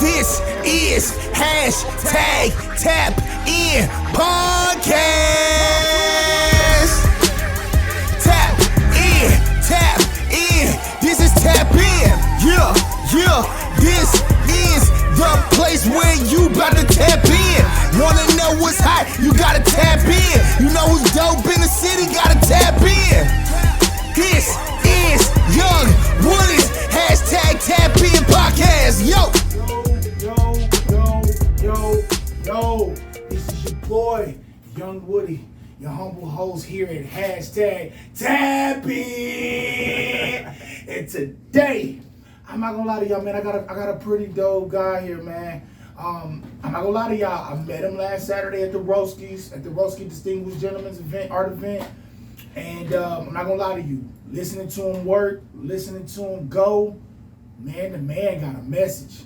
This is hashtag Tap In Podcast. Tap in. This is Tap In. Yeah. This is the place where you about to tap in. Wanna know what's hot? You gotta tap in. You know who's dope in the city? Gotta tap in. This is Young Woody's hashtag Tap In Podcast. Yo. This is your boy, Young Woody, your humble host here at hashtag Tap In. And today, I'm not gonna lie to y'all, man. I got a pretty dope guy here, man. I'm not gonna lie to y'all. I met him last Saturday at the Roski Distinguished Gentlemen's art event. And I'm not gonna lie to you. Listening to him work, listening to him go, man, the man got a message.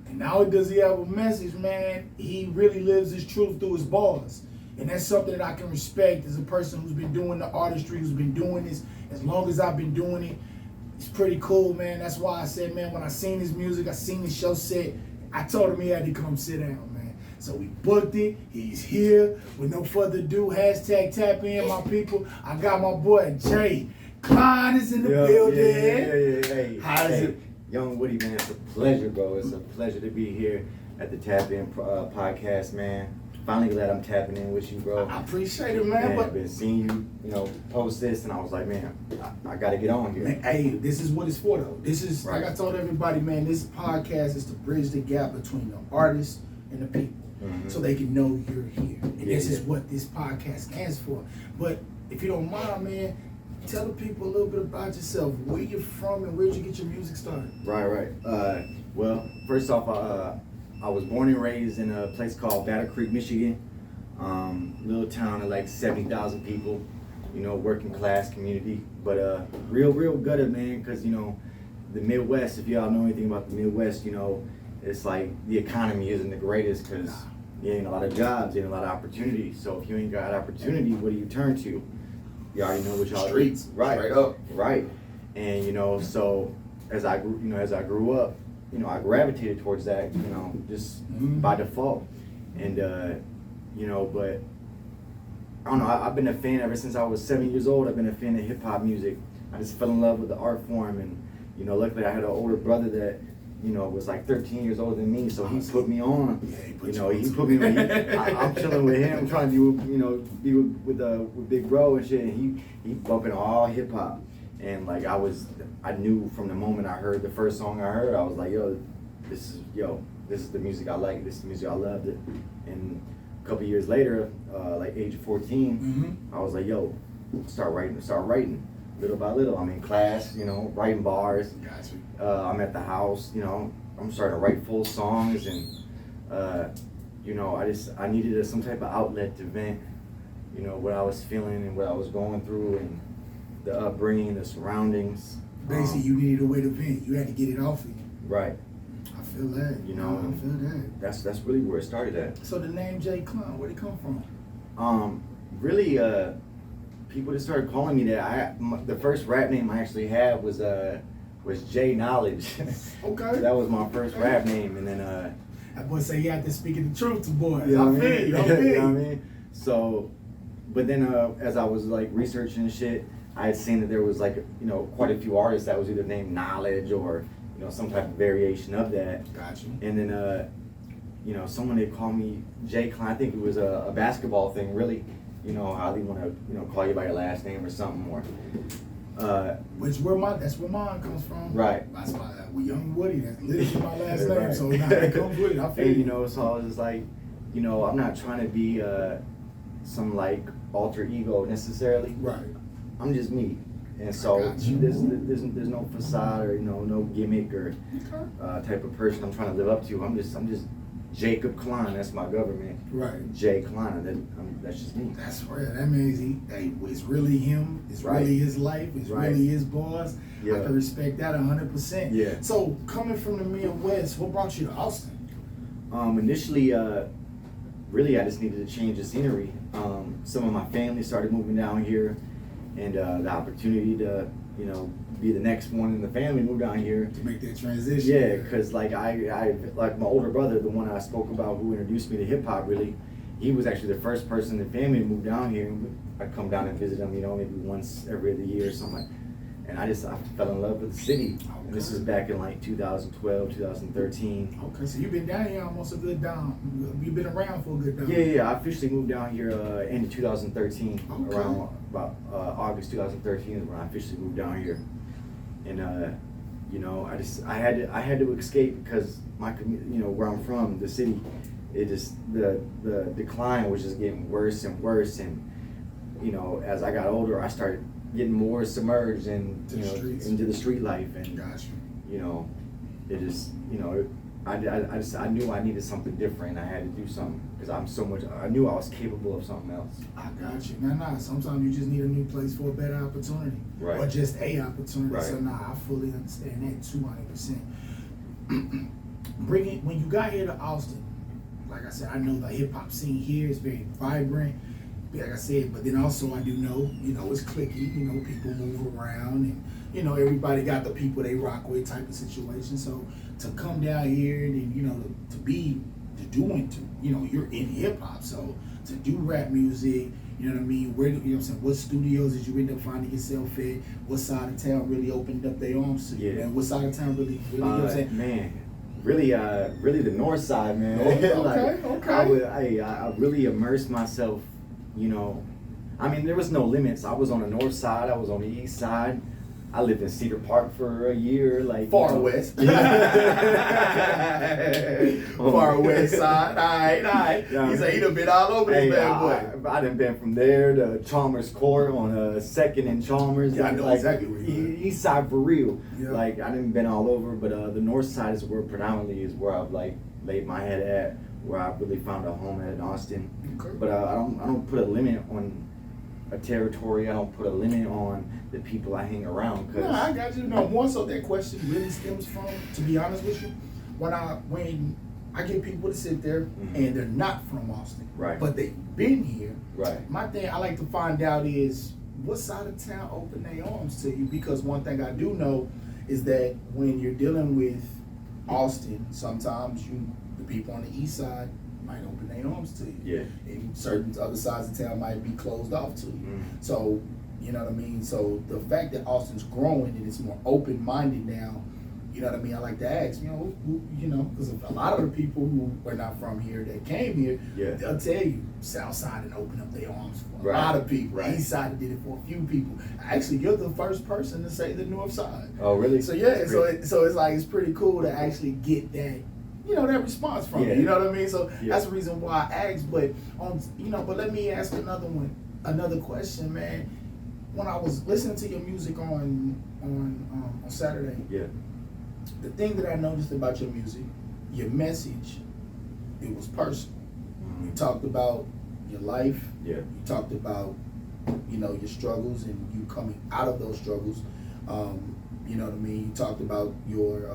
And not only does he have a message, man, he really lives his truth through his bars. And that's something that I can respect as a person who's been doing the artistry, who's been doing this as long as I've been doing it. It's pretty cool, man. That's why I said, man, when I seen his music, I seen his show set, I told him he had to come sit down, man. So we booked it. He's here. With no further ado, hashtag Tap In, my people. I got my boy J-Kline is in the building. Hey, How is it? Young Woody, man, it's a pleasure, bro. It's a pleasure to be here at the Tap In podcast, man. Finally glad I'm tapping in with you, bro. I appreciate it, man. But I've been seeing you, post this, and I was like, man, I got to get on here. Man, hey, this is what it's for, though. This is, right. Like I told everybody, man, this podcast is to bridge the gap between the artists and the people. Mm-hmm. So they can know you're here. And this is what this podcast stands for. But if you don't mind, man, tell the people a little bit about yourself. Where you're from and where'd you get your music started? Right. Well, first off, I was born and raised in a place called Battle Creek, Michigan. Little town of like 70,000 people, working class community. But real gutted, man, because, the Midwest, if y'all know anything about the Midwest, it's like the economy isn't the greatest because you ain't a lot of jobs, ain't a lot of opportunities. So if you ain't got opportunity, what do you turn to? You already know what y'all Streets, right? straight up, right. And so as I grew up, I gravitated towards that, just by default. And but I don't know. I've been a fan ever since I was 7 years old. I've been a fan of hip hop music. I just fell in love with the art form, and luckily I had an older brother that was like 13 years older than me, so he put me on. Yeah, he put me. I'm chilling with him, trying to be with Big Bro and shit, and he bumping all hip hop, and like I knew from the moment I heard the first song I heard, I was like, this is the music I like, this is the music I loved it, and a couple years later, like age of 14, I was like, start writing. Little by little, I'm in class, writing bars. Gotcha. I'm at the house, I'm starting to write full songs, and I needed some type of outlet to vent, what I was feeling and what I was going through, and the upbringing, the surroundings. Basically, you needed a way to vent. You had to get it off of you. Right. I feel that. I feel that. That's really where it started at. So the name J-Kline, where'd it come from? Really, people just started calling me that. The first rap name I actually had was J Knowledge. Okay. That was my first rap name, and then I would say you had to speak the truth to boys. You know what I feel mean? you. You know what I mean? So, but then as I was like researching and shit, I had seen that there was like quite a few artists that was either named Knowledge or some type of variation of that. Gotcha. And then someone had called me J-Kline. I think it was a basketball thing, really. How they want to call you by your last name or something, or that's where mine comes from. Right. That's why we Young Woody. That's literally my last Right. name. So that comes with it. I feel and so I was just like, I'm not trying to be some like alter ego necessarily. Right. I'm just me, and so there's no facade or no gimmick or type of person I'm trying to live up to. I'm just Jacob Kline. That's my government. Right. J-Kline. That's just me. That's real. That means it's really him. It's Right. really his life. It's Right. really his boss. Yeah. I can respect that 100%. Yeah. So coming from the Midwest, what brought you to Austin? Initially, really, I just needed to change the scenery. Some of my family started moving down here, and the opportunity to you know, be the next one in the family, move down here. To make that transition. Yeah, because like I like my older brother, the one I spoke about who introduced me to hip hop, really, he was actually the first person in the family to move down here. I'd come down and visit him, you know, maybe once every other year or something. And I fell in love with the city. Okay. And this was back in like 2012, 2013. Okay, so you've been down here almost a good down. You've been around for a good down. Yeah. I officially moved down here in 2013. Okay. Around about August 2013 is when I officially moved down here. And you know, I had to escape because my you know, where I'm from, the city, it just the decline was just getting worse and worse. And you know, as I got older, I started getting more submerged in, you know, into the street life. And gotcha. You know, it just, you know, I knew I needed something different. I had to do something because I knew I was capable of something else. I got you. Nah. Sometimes you just need a new place for a better opportunity, right? Or just a opportunity. Right. So I fully understand that 200%. When you got here to Austin, like I said, I know the hip hop scene here is very vibrant. Like I said, but then also I do know, you know, it's clicky. You know, people move around, and you know, everybody got the people they rock with type of situation. So to come down here and you know you know, you're in hip hop, so to do rap music, you know what I mean? Where, you know what I'm saying? What studios did you end up finding yourself at? What side of town really opened up their arms to you? Yeah. And what side of town really you know what I'm saying? Man, really the north side, man. Okay, like, okay. I really immersed myself. You know, I mean, there was no limits. I was on the north side. I was on the east side. I lived in Cedar Park for a year, like far west. Far west side. All right. He said he done been all over this bad boy. I done been from there to Chalmers Court on 2nd and Chalmers. Yeah, I know like, exactly where you're at. East side for real. Yeah. Like I done been all over, but the north side is where predominantly is where I've like laid my head at, where I really found a home at in Austin. Okay. But I don't put a limit on a territory. I don't put a limit on the people I hang around. No, I got you. No, more so that question really stems from, to be honest with you, when I get people to sit there and they're not from Austin, right? But they've been here, right? My thing I like to find out is what side of town open their arms to you, because one thing I do know is that when you're dealing with Austin, sometimes the people on the east side might open their arms to you. Yeah. And certain other sides of town might be closed off to you. So, you know what I mean? So the fact that Austin's growing and it's more open-minded now, you know what I mean? I like to ask, you know, because a lot of the people who are not from here that came here, they'll tell you South Side and open up their arms for a lot of people. Right. East Side did it for a few people. Actually, you're the first person to say the North Side. Oh, really? So yeah, so it's like it's pretty cool to actually get that, you know, that response from you. You know what I mean? So that's the reason why I asked. But but let me ask another question, man. When I was listening to your music on Saturday, the thing that I noticed about your music, your message, it was personal. You talked about your life. You talked about, you know, your struggles and you coming out of those struggles. You know what I mean? You talked about your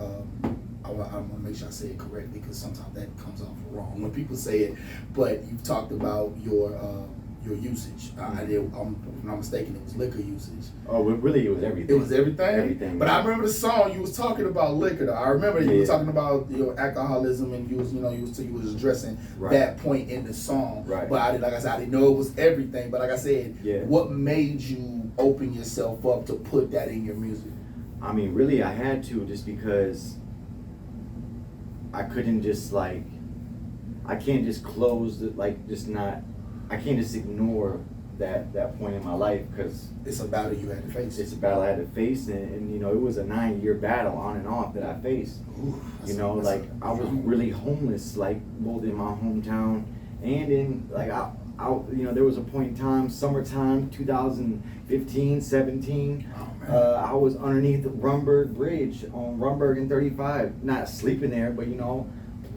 I want to make sure I say it correctly because sometimes that comes off wrong when people say it. But you've talked about your usage. If I'm not mistaken, it was liquor usage. Oh, really, it was everything. It was everything? Everything. But I remember the song, you was talking about liquor, though. I remember you were talking about your alcoholism and you was addressing that point in the song. Right. But like I said, I didn't know it was everything. But like I said, what made you open yourself up to put that in your music? I mean, really, I had to, just because I couldn't just I can't just close I can't just ignore that point in my life, because it's a battle you had to face. It's a battle I had to face, and you know, it was a 9-year battle on and off that I faced. Ooh, you know, I was really homeless, like both in my hometown and in you know, there was a point in time, summertime, 2015, 17. I was underneath the Rumberg Bridge on Rumberg and 35, not sleeping there, but you know,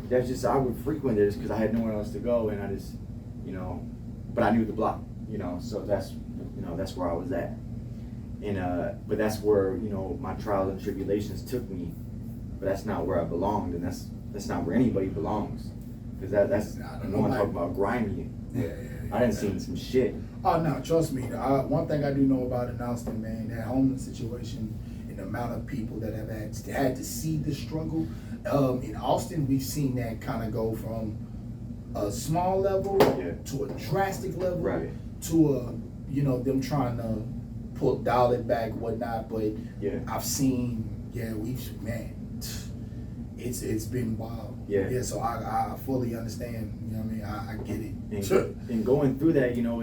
that's just, I would frequent it because I had nowhere else to go, and I just, you know, but I knew the block, you know, so that's where I was at. And but that's where, you know, my trials and tribulations took me, but that's not where I belonged, and that's not where anybody belongs, because that's, I don't want to talk about grimy. I didn't see some shit. Oh no, trust me. One thing I do know about in Austin, man, that homeless situation and the amount of people that have had to see the struggle. In Austin, we've seen that kind of go from a small level to a drastic level to a, you know, them trying to dial it back, whatnot. But I've seen, it's been wild. Yeah. So I fully understand. You know what I mean? I get it. And going through that, you know,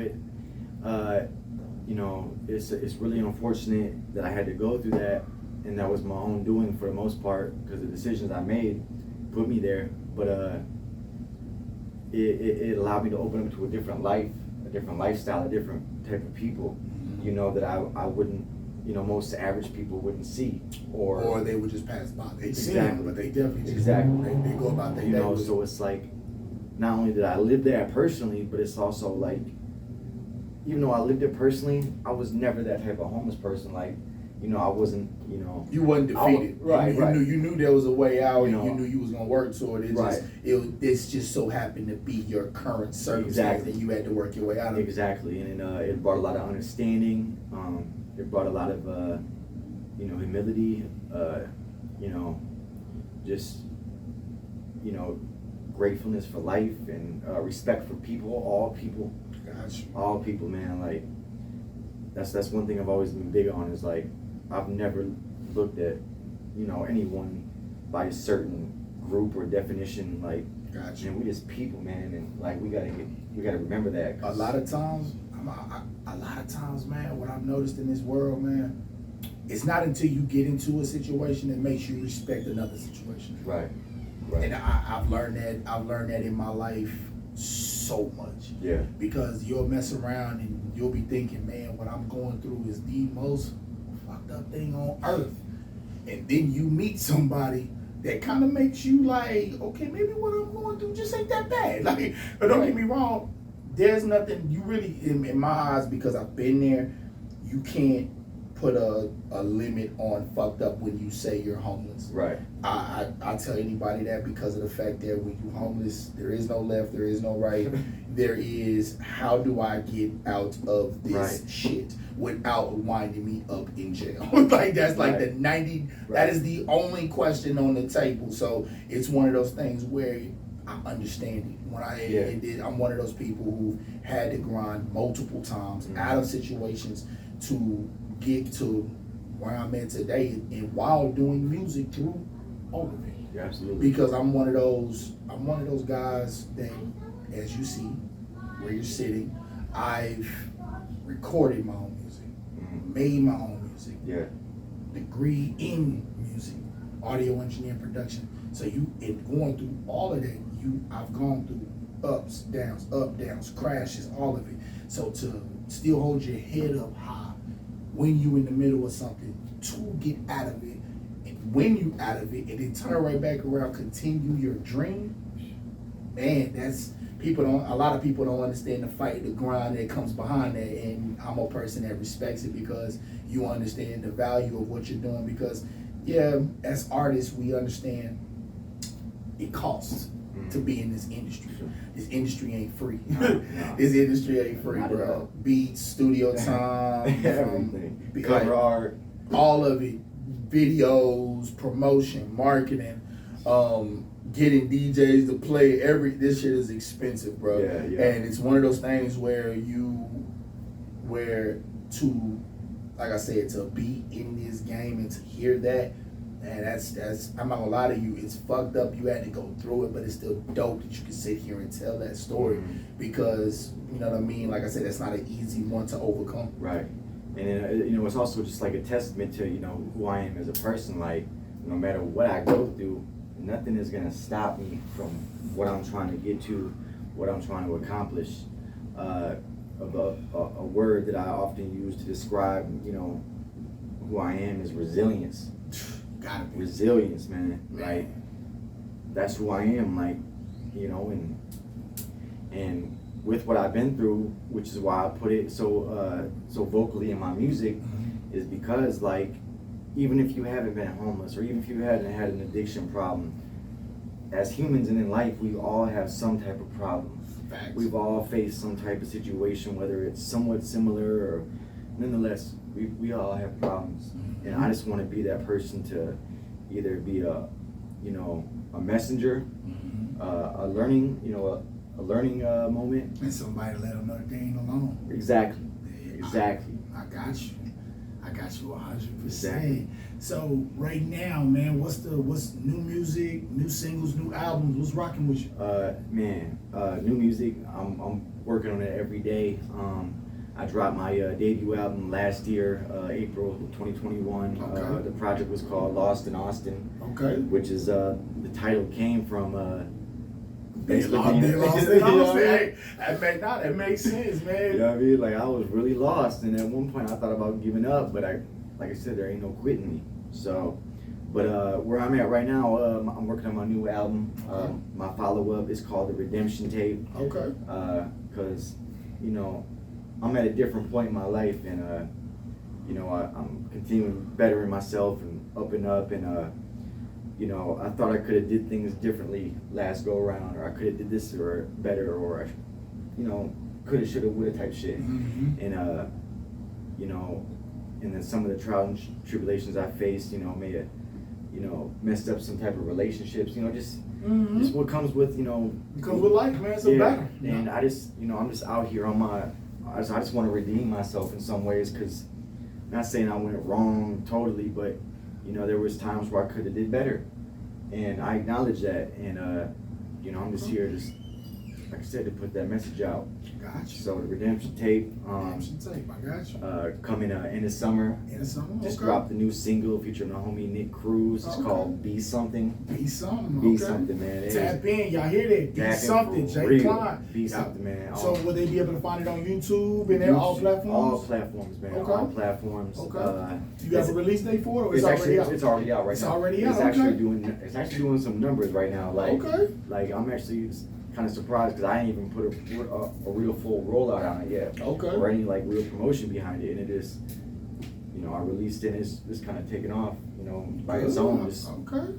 it's really unfortunate that I had to go through that, and that was my own doing for the most part, because the decisions I made put me there. But it allowed me to open up to a different life, a different lifestyle, a different type of people, you know, that I wouldn't, you know, most average people wouldn't see, or they would just pass by. They see them, but they definitely just they go about their day. You know, so it's like, not only did I live there personally, but it's also like, even though I lived there personally, I was never that type of homeless person. Like, you know, I wasn't, you know. You wasn't defeated. You knew there was a way out, and you knew you was gonna work toward it. This just so happened to be your current circumstance, and you had to work your way out of it. Exactly, and it brought a lot of understanding. It brought a lot of, you know, humility. You know, just, you know, gratefulness for life and respect for people, all people. Gotcha. All people, man. Like, that's one thing I've always been big on, is like, I've never looked at, you know, anyone by a certain group or definition. Like, gotcha. And we just people, man, and like we gotta remember that. A lot of times, man, what I've noticed in this world, man, it's not until you get into a situation that makes you respect another situation. Right. And I've learned that in my life so much. Yeah. Because you'll mess around and you'll be thinking, man, what I'm going through is the most fucked up thing on earth. And then you meet somebody that kind of makes you like, okay, maybe what I'm going through just ain't that bad. Like, but don't get me wrong, there's nothing you really, in my eyes, because I've been there, you can't put a limit on fucked up when you say you're homeless. Right. I tell anybody that because of the fact that when you're homeless, there is no left, there is no right. There is, how do I get out of this shit without winding me up in jail? Like, that's like the 90, that is the only question on the table. So it's one of those things where I understand it. When I'm one of those people who had to grind multiple times out of situations to get to where I'm at today, and while doing music through all of it. Yeah, absolutely. Because I'm one of those guys that, as you see, where you're sitting, I've recorded my own music, made my own music, degree in music, audio engineering, production. So in going through all of that, I've gone through ups, downs, crashes, all of it. So to still hold your head up high when you in the middle of something, to get out of it, and when you out of it, and then turn right back around, continue your dream, man, that's, a lot of people don't understand the fight, the grind that comes behind that, and I'm a person that respects it because you understand the value of what you're doing, because as artists, we understand it costs to be in this industry. This industry ain't free. No. This industry ain't free, bro. Beats, studio time, everything, cover art, all of it, videos, promotion, marketing, getting DJs to play. This shit is expensive, bro. And it's one of those things where like I said, to be in this game and to hear that, man, that's I'm not gonna lie to you, it's fucked up you had to go through it, but it's still dope that you can sit here and tell that story, because, you know what I mean, like I said, that's not an easy one to overcome. Right. And you know, it's also just like a testament to, you know, who I am as a person. Like, no matter what I go through, nothing is gonna stop me from what I'm trying to get to, what I'm trying to accomplish. A word that I often use to describe, you know, who I am is resilience. Gotta be. Resilience, man. Like, that's who I am. Like, you know, and with what I've been through, which is why I put it so vocally in my music, is because, like, even if you haven't been homeless, or even if you hadn't had an addiction problem, as humans and in life, we all have some type of problem. Facts. We've all faced some type of situation, whether it's somewhat similar or nonetheless, we all have problems. Mm-hmm. And I just want to be that person to either be a messenger, Mm-hmm. a learning, a learning moment. And somebody let them know that they ain't alone. Exactly. Exactly. I got you. I got you 100%. Exactly. So right now, man, what's new music, new singles, new albums? What's rocking with you? New music. I'm working on it every day. I dropped my debut album last year, April 2021. Okay. The project was called Lost in Austin. Okay. Which is the title came from They lost in Austin. Hey, that makes sense, man. You know what I mean? Like I was really lost, and at one point I thought about giving up, but like I said, there ain't no quitting me. So, but where I'm at right now, I'm working on my new album. My follow-up is called The Redemption Tape. Okay. Because I'm at a different point in my life, and I'm continuing bettering myself and up, and I thought I could have did things differently last go around, or I could have did this or better, or could have, should have, would have type shit. Mm-hmm. And then some of the trials and tribulations I faced, may have, messed up some type of relationships, Mm-hmm. just what comes with, Comes with life, man. It's a battle. And I just, I'm just out here on I just want to redeem myself in some ways, because not saying I went wrong totally, but there was times where I could have did better, and I acknowledge that, and I'm just here, just like I said, to put that message out. Gotcha. So the Redemption Tape, Redemption Tape, I got you. Coming in the summer. In the summer, Just okay. dropped the new single featuring the homie Nick Cruz. It's Okay. called Be Something. Be something. Be okay. something, man. Tap in, y'all hear that? Be Tap in something. for real. J-Kline. Be something, man. So will they be able to find it on YouTube and all platforms? All platforms, man. Okay. All platforms. Okay. You have a release date for it, or It's already actually out? It's already out right It's now. already out, It's actually doing some numbers right now. Like, Okay. Like I'm actually kind of surprised, because I ain't even put a real full rollout on it yet. Okay. Or any like real promotion behind it, and it is, I released it, and it's kind of taken off, by its own. Just, okay.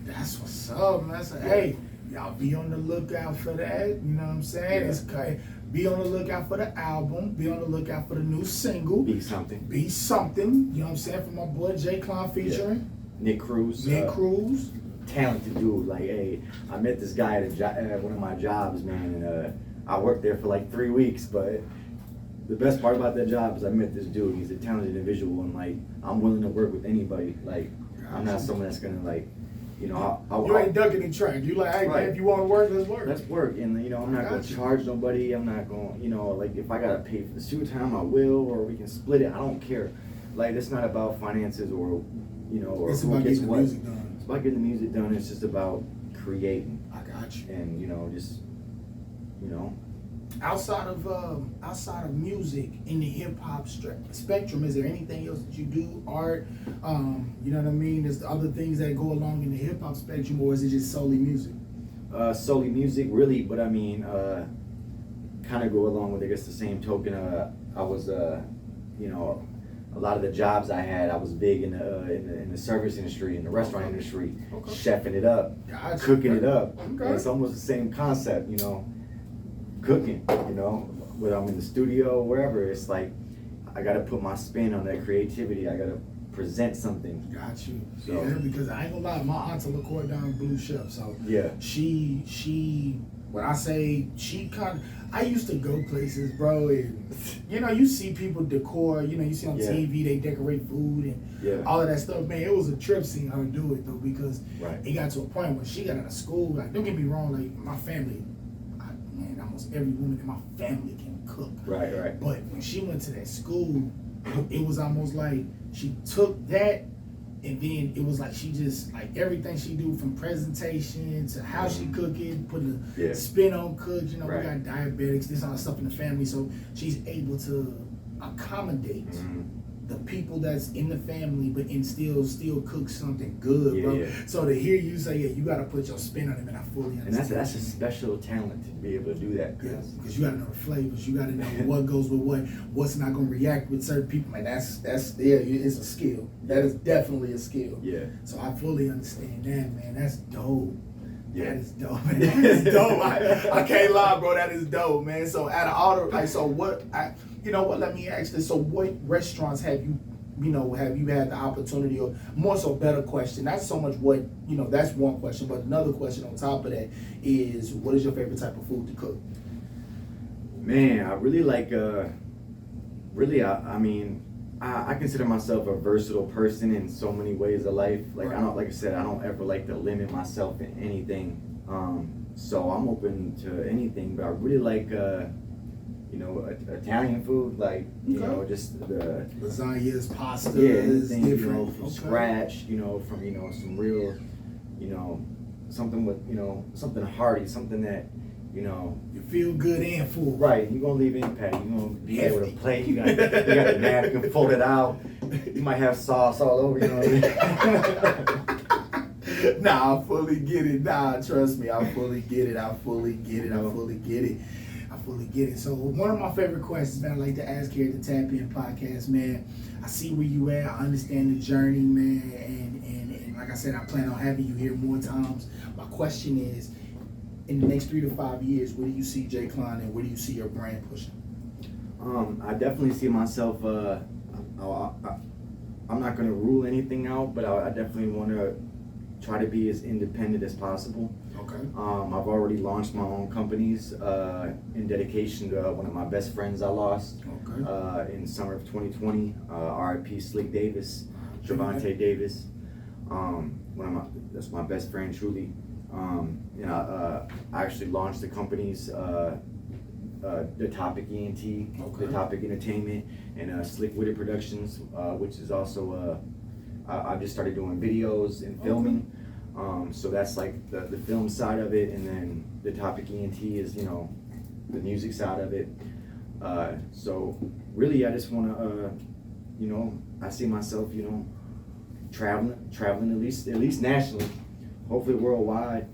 That's what's up, man. So, hey, y'all be on the lookout for that. You know what I'm saying? Yeah. It's okay. Be on the lookout for the album. Be on the lookout for the new single. Be something. Be something. You know what I'm saying? For my boy J-Kline featuring Nick Cruz. Nick Cruz. Talented dude. Like, hey, I met this guy at one of my jobs, man, and I worked there for like 3 weeks, but the best part about that job is I met this dude. He's a talented individual, and like, I'm willing to work with anybody. Like, I'm not someone that's gonna like, you ain't ducking the track. You like, hey, Right. man, if you want to work, let's work. Let's work, and I'm not gonna charge nobody. I'm not going, like, if I gotta pay for the studio time, I will, or we can split it. I don't care. Like, it's not about finances or or It's who about gets getting the what. music done. It's about getting the music done. It's just about creating, I got you. and just Outside of music in the hip hop spectrum, is there anything else that you do? Art, you know what I mean? There's the other things that go along in the hip hop spectrum, or is it just solely music? Solely music, really, but I mean, kind of go along with, I guess, the same token. I was, a lot of the jobs I had, I was big in the service industry, in the restaurant industry, Okay. chefing it up, Gotcha. cooking it up. Okay. And it's almost the same concept, cooking, whether I'm in the studio, wherever. It's like, I got to put my spin on that creativity. I got to present something. Got you. So- Yeah, because I ain't gonna lie, my aunt's a LaCour down Blue Chef, so Yeah. she when I say she I used to go places, bro, and you see people decor, you see on Yeah. TV they decorate food and Yeah. all of that stuff. Man, it was a trip seeing her do it though, because Right. it got to a point when she got out of school. Like, don't get me wrong, like my family, man, almost every woman in my family can cook. Right. But when she went to that school, it was almost like she took that, and then it was like she just, like, everything she do, from presentation to how she cook it, putting a Yeah. spin on cook. Right. We got diabetics, this all that stuff in the family, so she's able to accommodate Mhm. the people that's in the family, but still cook something good, Yeah, bro. yeah. So to hear you say, yeah, you got to put your spin on it, and I fully And understand. that's a special talent to be able to do that. Because you gotta know the flavors, you gotta know what goes with what's not gonna react with certain people. Man, that's it's a skill. That is definitely a skill. Yeah. So I fully understand that, man. That's dope. Yeah. That is dope, man. That is dope. I can't lie, bro. That is dope, man. So out of all the, like, so what, you know what, let me ask this. So what restaurants have you had the opportunity, or more so better question, not so much what, that's one question, but another question on top of that is, what is your favorite type of food to cook? Man, I really like, I consider myself a versatile person in so many ways of life. Like, Right. I don't ever like to limit myself in anything. So I'm open to anything, but I really like, Italian food, like, Okay. just the Lasagnas, pastas, anything, different. from scratch, from, some real, something with, something hearty, something that, You feel good and full. right, you're gonna leave impact. You're gonna be able to play. You got the napkin folded out. You might have sauce all over. You know what I mean? Nah, I fully get it. Nah, trust me, I fully get it. I fully get it. So one of my favorite questions, man, I like to ask here at the Tap In Podcast, man. I see where you at. I understand the journey, man, and like I said, I plan on having you here more times. My question is, in the next 3 to 5 years, where do you see J-Kline and where do you see your brand pushing? I definitely see myself. I'm not gonna rule anything out, but I definitely want to try to be as independent as possible. Okay. I've already launched my own companies in dedication to one of my best friends I lost Okay. in summer of 2020. R.I.P. Slick Davis, Javante Davis. That's my best friend, truly. I actually launched the companies, The Topic ENT, Okay. The Topic Entertainment, and Slick Witted Productions, which is also I just started doing videos and filming. So that's like the film side of it, and then The Topic ENT is the music side of it. So really, I just want to I see myself traveling at least nationally, hopefully worldwide.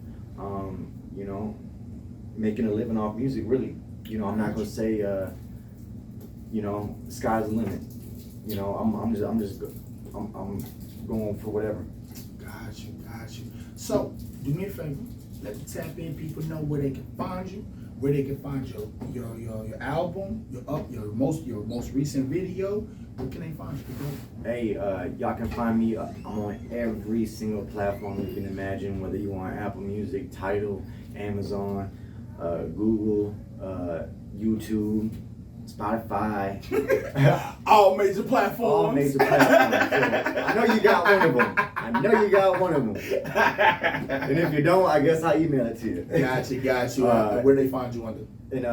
Making a living off music. Really, I'm not gonna say sky's the limit. I'm going for whatever. Got you. So, do me a favor. Let the Tap In people know where they can find you, where they can find your album, your most recent video. Where can they find you? Hey, y'all can find me. I'm on every single platform you can imagine, whether you want Apple Music, Tidal, Amazon, Google, YouTube, Spotify. All major platforms. All major platforms. So I know you got one of them. And if you don't, I guess I'll email it to you. Got you. Where they find you under? And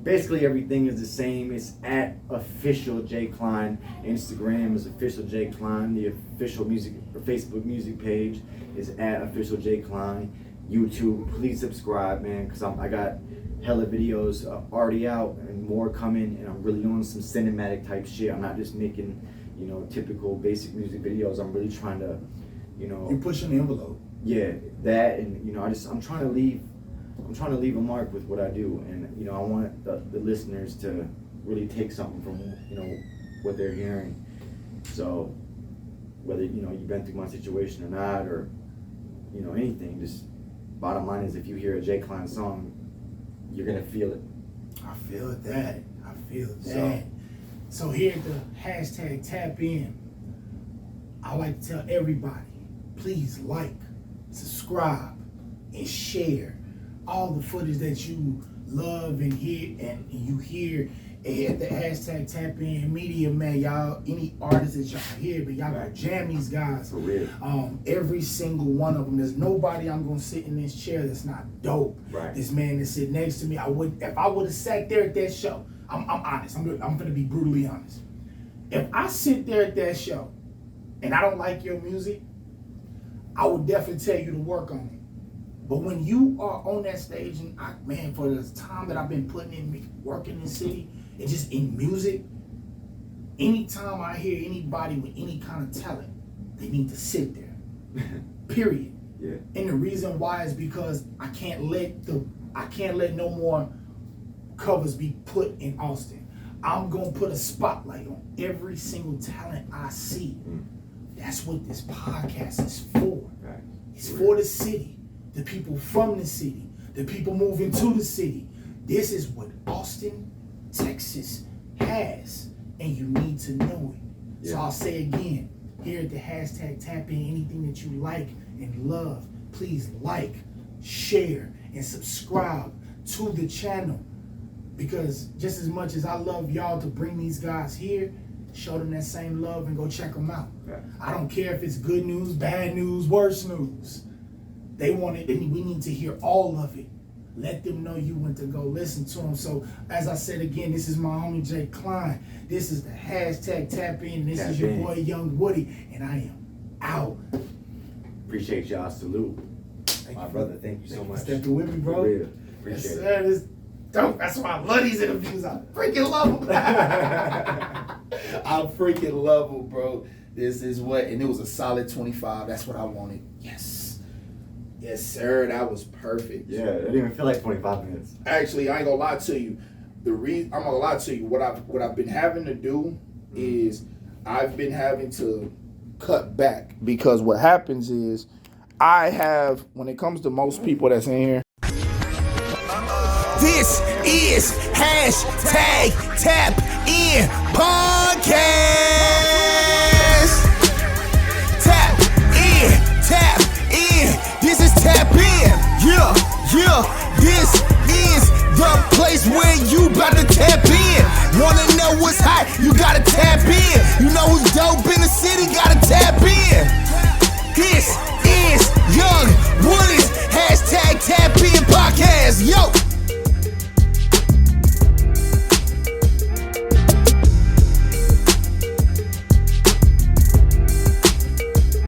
basically everything is the same. It's at official J-Kline. Instagram is official J-Kline. The official music or Facebook music page is at official J-Kline. YouTube, please subscribe, man, because I got hella videos already out and more coming, and I'm really doing some cinematic type shit. I'm not just making typical basic music videos. I'm really trying to You're pushing the envelope. Yeah, that, and I'm trying to leave a mark with what I do, and I want the listeners to really take something from what they're hearing. So whether you've been through my situation or not, or anything, just bottom line is, if you hear a J-Kline song, you're gonna feel it. I feel that. So here at the hashtag Tap In, I like to tell everybody, please like, subscribe, and share all the footage that you love and hear, and you hear at the hashtag Tap In Media, man. Y'all, any artists that y'all hear, but y'all gotta jam these guys. For real. Every single one of them. There's nobody I'm gonna sit in this chair that's not dope. Right. This man that sit next to me, if I would have sat there at that show, I'm honest. I'm gonna be brutally honest. If I sit there at that show and I don't like your music, I would definitely tell you to work on it. But when you are on that stage, and for the time that I've been putting in working in the city and just in music, anytime I hear anybody with any kind of talent, they need to sit there. Period. Yeah. And the reason why is because I can't let no more covers be put in Austin. I'm gonna put a spotlight on every single talent I see. That's what this podcast is for. Right. It's for the city. the people from the city, the people moving to the city. This is what Austin, Texas has, and you need to know it. So I'll say again, here at the hashtag Tap In, anything that you like and love, please like, share, and subscribe to the channel. Because just as much as I love y'all to bring these guys here, show them that same love and go check them out. Yeah. I don't care if it's good news, bad news, worse news. They want it, and we need to hear all of it. Let them know you went to go listen to them. So, as I said again, this is my homie J-Kline. This is the hashtag Tap In. This is your boy Young Woody, and I am out. Appreciate y'all. Salute. My brother, thank you so much. Stepping with me, bro. Real. Appreciate it. It's dope. That's why I love these interviews. I freaking love them. I freaking love them, bro. This is what, and it was a solid 25. That's what I wanted. Yes. Yes, sir. That was perfect. Yeah, it didn't even feel like 25 minutes. Actually, I ain't gonna lie to you. I'm gonna lie to you. What I've been having to do is I've been having to cut back, because what happens is I have, when it comes to most people that's in here, this is hashtag Tap In Podcast. Tap in, tap in. This is Tap In. Yeah, yeah. This is the place where you about to tap in. Wanna know what's hot? You gotta tap in. You know who's dope in the city? Gotta tap in. This is Young Woody's hashtag Tap In Podcast. Yo.